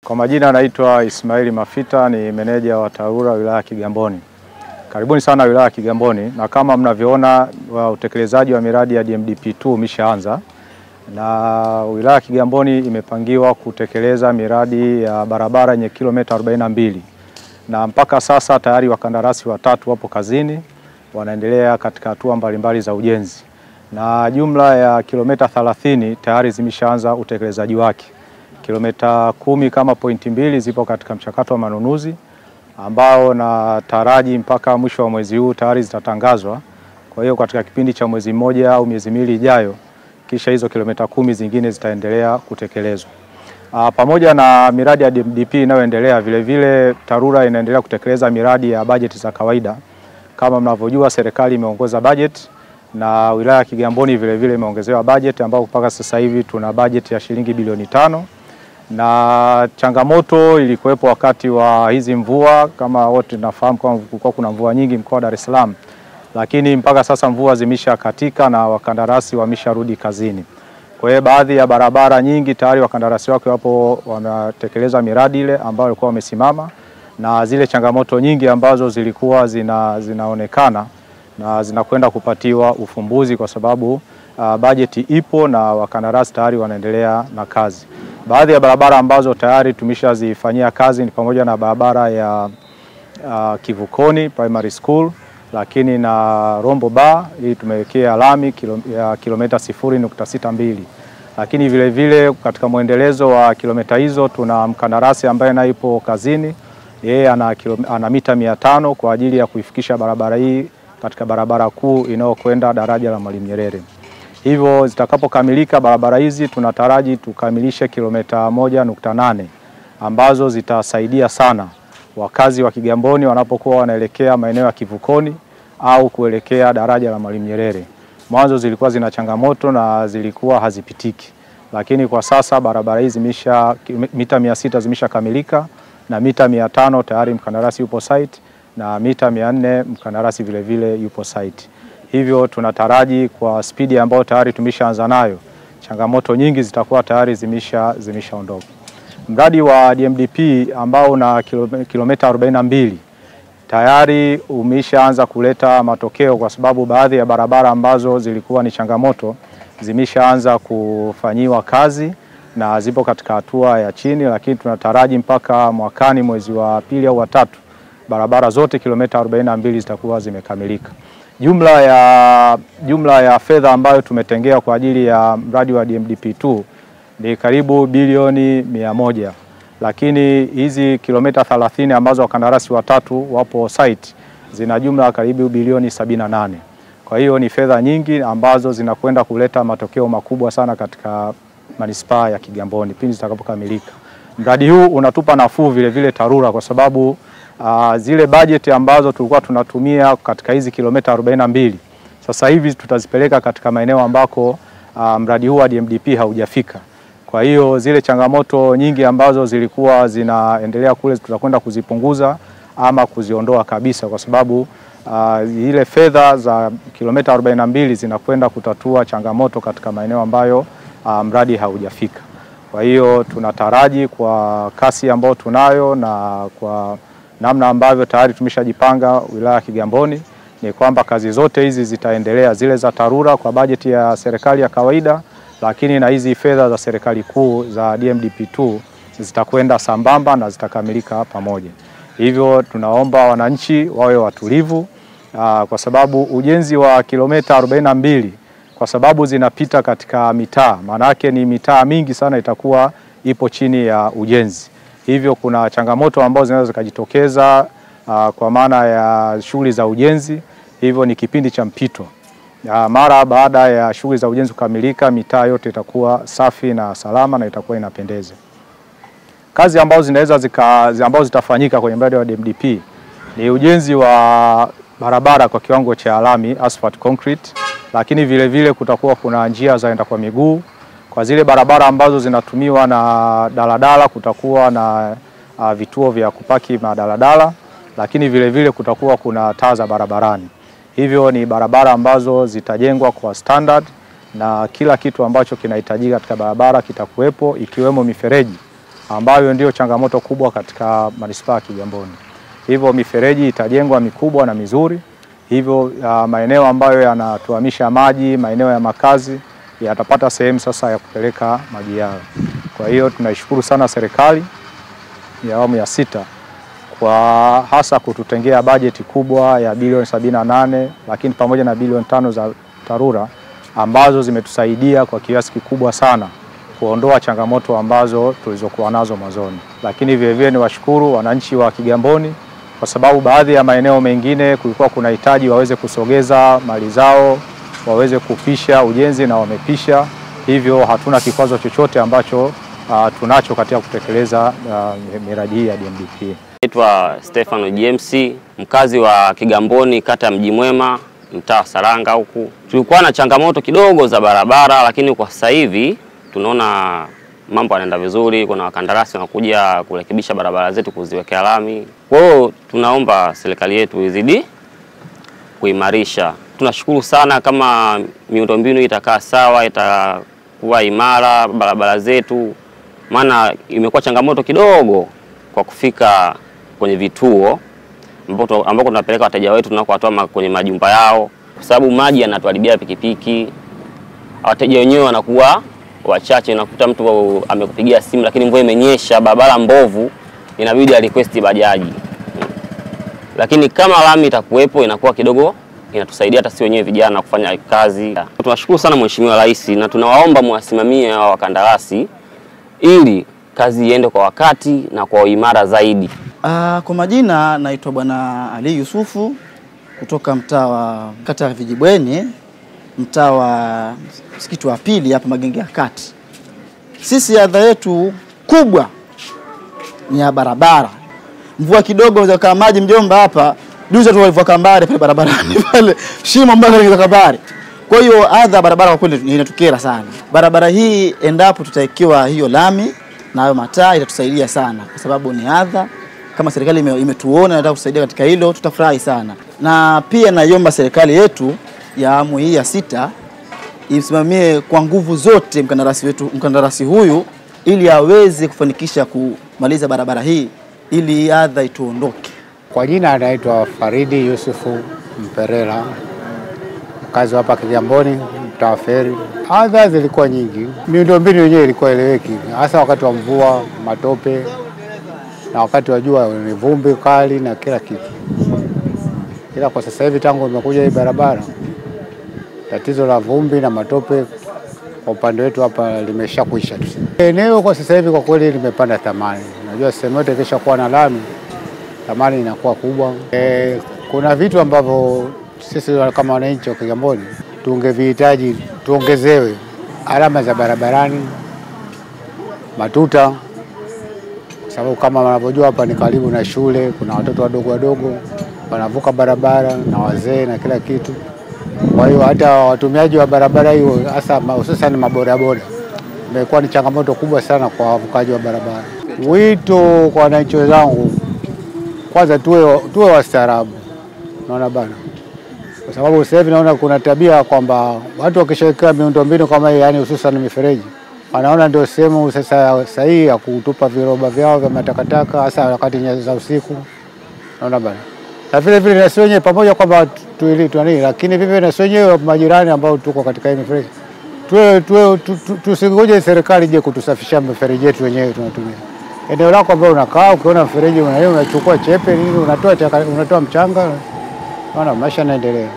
Kwa majina naitwa Ismaili Mafita, ni meneja wa TARURA wilaya ya Kigamboni. Karibuni sana wilaya ya Kigamboni, na kama mnavyoona utekelezaji wa miradi ya DMDP2 umeshaanza, na wilaya ya Kigamboni imepangiwa kutekeleza miradi ya barabara yenye kilomita 42, na mpaka sasa tayari wakandarasi watatu wapo kazini, wanaendelea katika hatua mbalimbali za ujenzi, na jumla ya kilomita 30 tayari zimeshaanza utekelezaji wake. Kilomita 10 kama pointi 2 zipo katika mchakato wa manunuzi, ambao na taraji mpaka mwisho wa mwezi huu tayari zitatangazwa. Kwa hiyo katika kipindi cha mwezi mmoja au miezi miwili ijayo, kisha hizo kilomita 10 zingine zitaendelea kutekelezwa. Pamoja na miradi ya DMDP inayoendelea, vile vile TARURA inaendelea kutekeleza miradi ya bajeti za kawaida. Kama mnavyojua, serikali imeongoza bajeti, na wilaya ya Kigamboni vile vile imeongezewa bajeti, ambao mpaka sasa hivi tuna bajeti ya shilingi bilioni 5. Na changamoto ilikuwepo wakati wa hizi mvua, kama wote tunafahamu kwa kulikuwa kuna mvua nyingi mkoa wa Dar es Salaam, lakini mpaka sasa mvua zimesha katika na wakandarasi wamesharudi kazini. Kwa hiyo baadhi ya barabara nyingi tayari wakandarasi wake wapo wanatekeleza miradi ile ambayo walikuwa wamesimama, na zile changamoto nyingi ambazo zilikuwa zinaonekana na zinakwenda kupatiwa ufumbuzi, kwa sababu bajeti ipo na wakandarasi tayari wanaendelea na kazi. Baadhi ya barabara ambazo tayari tumeshazifanyia kazi ni pamoja na barabara ya Kivukoni Primary School, lakini na Rombo Bar, hii tumewekea lami ya kilomita 0.62. Lakini vile vile katika mwendelezo wa kilomita hizo tuna mkandarasi ambaye naye ipo kazini, yeye ana mita 500 kwa ajili ya kuifikisha barabara hii katika barabara kuu inayokwenda daraja la Mwalimu Nyerere. Hivyo zitakapokamilika barabara hizi, tunataraji tukamilishe kilomita 1.8 ambazo zitasaidia sana wakazi wa Kigamboni wanapokuwa wanaelekea maeneo ya Kivukoni au kuelekea daraja la Mwalimu Nyerere. Mwanzo zilikuwa zina changamoto na zilikuwa hazipitiki, lakini kwa sasa barabara hizi mita 600 zimeshakamilika, na mita 500 tayari mkandarasi yupo site, na mita 400 mkandarasi vile vile yupo site. Hivyo tunataraji kwa spidi ambayo tayari tumeshaanza nayo, changamoto nyingi zitakuwa tayari zimeshaondoka. Mradi wa DMDP ambao una kilomita 42 tayari umeshaanza kuleta matokeo, kwa sababu baadhi ya barabara ambazo zilikuwa ni changamoto zimeshaanza kufanyiwa kazi na zipo katika hatua ya chini, lakini tunataraji mpaka mwakani mwezi wa 2 au wa 3 barabara zote kilomita 42 zitakuwa zimekamilika. Jumla ya fedha ambayo tumetengea kwa ajili ya mradi wa DMDP2 ni karibu bilioni 100, lakini hizi kilomita 30 ambazo wakandarasi watatu wapo site zina jumla karibu bilioni 78. Kwa hiyo ni fedha nyingi ambazo zinakwenda kuleta matokeo makubwa sana katika manispaa ya Kigamboni pindi zitakapokamilika. Mradi huu unatupa nafuu vile vile TARURA, kwa sababu zile bajeti ambazo tulikuwa tunatumia katika hizi kilomita 42 sasa hivi tutazipeleka katika maeneo ambako mradi huu wa DMDP haujafika. Kwa hiyo zile changamoto nyingi ambazo zilikuwa zinaendelea kule tutakwenda kuzipunguza ama kuziondoa kabisa, kwa sababu ile fedha za kilomita 42 zinakwenda kutatua changamoto katika maeneo ambayo mradi haujafika. Kwa hiyo tunataraji kwa kasi ambayo tunayo na kwa namna ambavyo tayari tumeshajipanga wilaya ya Kigamboni, ni kwamba kazi zote hizi zitaendelea, zile za TARURA kwa bajeti ya serikali ya kawaida, lakini na hizi fedha za serikali kuu za DMDP2 zitakwenda sambamba na zitakamilika pamoja. Hivyo tunaomba wananchi wawe watulivu, kwa sababu ujenzi wa kilomita 42 kwa sababu zinapita katika mitaa, maana yake ni mitaa mingi sana itakuwa ipo chini ya ujenzi. Hivyo kuna changamoto ambazo zinaweza zikajitokeza kwa maana ya shughuli za ujenzi. Hivyo ni kipindi cha mpito. Mara baada ya shughuli za ujenzi kukamilika, mitaa yote itakuwa safi na salama na itakuwa inapendeza. Kazi ambazo ambazo zitafanyika kwenye mradi wa DMDP ni ujenzi wa barabara kwa kiwango cha lami, asphalt concrete, lakini vile vile kutakuwa kuna njia za enda kwa miguu. Kwa zile barabara ambazo zinatumiwa na daladala kutakuwa na vituo vya kupaki madaladala, lakini vile vile kutakuwa kuna taa za barabarani. Hivyo ni barabara ambazo zitajengwa kwa standard na kila kitu ambacho kinahitajika katika barabara kitakuwepo, ikiwemo mifereji ambayo ndio changamoto kubwa katika manispaa ya Kigamboni. Hivyo mifereji itajengwa mikubwa na mizuri, hivyo maeneo ambayo yanatuamisha maji, maeneo ya makazi yatapata sehemu sasa ya kupeleka maji yao. Kwa hiyo tunaishukuru sana serikali ya awamu ya 6 kwa hasa kututengea bajeti kubwa ya bilioni 78, lakini pamoja na bilioni 5 za TARURA ambazo zimetusaidia kwa kiasi kikubwa sana kuondoa changamoto ambazo tulizokuwa nazo mwanzoni. Lakini vile vile ni washukuru wananchi wa Kigamboni kwa sababu baadhi ya maeneo mengine kulikuwa kuna hitaji waweze kusogeza mali zao, waweze kupisha ujenzi na wamepisha. Hivyo hatuna kikwazo chochote ambacho tunacho katika kutekeleza miradi hii ya DMDP. Naitwa Stefano James, mkazi wa Kigamboni, kata ya Mji Mwema, mtaa Saranga huku. Tulikuwa na changamoto kidogo za barabara, lakini kwa sasa hivi tunaona mambo yanaenda vizuri. Kuna wakandarasi wanakuja kurekebisha barabara zetu, kuziwekea lami. Kwa hiyo tunaomba serikali yetu izidi kuimarisha. Tunashukuru sana kama miundombinu itakaa sawa, itakuwa imara barabara zetu, maana imekuwa changamoto kidogo kwa kufika kwenye vituo ambako tunapeleka wateja wetu tunakowatoa kwenye majumba yao, kwa sababu maji yanatuharibia pikipiki. Wateja wenyewe wanakuwa wachache, unakuta mtu amekupigia simu lakini mvua imenyesha, barabara mbovu, inabidi request bajaji. Lakini kama lami itakuwepo inakuwa kidogo inatusaidia hata sisi wenyewe vijana kufanya kazi. Tunashukuru sana Mheshimiwa Rais na tunawaomba muwasimamie hao wakandarasi ili kazi iende kwa wakati na kwa uimara zaidi. Kwa majina naitwa Bwana Ali Yusufu kutoka mtaa wa kata ya Vijibweni, mtaa wa msikiti wa pili hapa Magenge ya Kati. Sisi adha yetu kubwa ni ya barabara. Mvua kidogo za kama maji mjomba hapa, duza tu walivuka kambare pale barabarani pale, shimo mpaka ile kambare. Kwa hiyo adha barabara kwa kweli inatukera sana. Barabara hii endapo tutaikiwa hiyo lami na hayo mataa itatusaidia sana, kwa sababu ni adha. Kama serikali imetuona na inataka kusaidia katika hilo, tutafurahi sana. Na pia naiomba serikali yetu ya awamu hii ya 6 isimamie kwa nguvu zote mkandarasi huyu ili aweze kufanikisha kumaliza barabara hii ili adha ituondoke. Kwa jina anaitwa Faridi Yusufu Mperela, mkazi hapa Kigamboni, mtaa Feri. Adha zilikuwa nyingi, miundombinu yenyewe ilikuwa eleweki, hasa wakati wa mvua, matope, na wakati wa jua ni vumbi kali na kila kitu. Ila kwa sasa hivi tangu imekuja hii barabara, tatizo la vumbi na matope kwa upande wetu hapa limeshakwisha tu. Eneo kwa sasa hivi kwa kweli limepanda thamani. Unajua sehemu yote kisha kuwa na lami, thamani inakuwa kubwa. Kuna vitu ambavyo sisi kama wananchi wa Kigamboni tungevihitaji tuongezewe: alama za barabarani, matuta, kwa sababu kama wanavyojua hapa ni karibu na shule, kuna watoto wadogo wanavuka barabara na wazee na kila kitu. Kwa hiyo hata watumiaji wa barabara hiyo, hasa hususan mabodaboda, imekuwa ni changamoto kubwa sana kwa wavukaji wa barabara. Wito kwa wananchi wenzangu, kwanza tuwe wastaarabu, unaona bana, kwa sababu sasa hivi naona kuna tabia kwamba watu wakishaweka miundombinu kama hii, yani hususan mifereji, wanaona ndio sehemu sasa sahihi ya kutupa viroba vyao vya matakataka, hasa wakati za usiku, unaona bana. Na vile vile na wenyewe pamoja kwamba tuilitu nini, lakini vile na wenyewe majirani ambao tuko katika hii mifereji, tusingoje serikali ije kutusafishia mifereji yetu wenyewe tunatumia. Eneo lako ambao unakaa, ukiona mfereji unachukua chepe nini, unatoa mchanga, unaona maisha yanaendelea.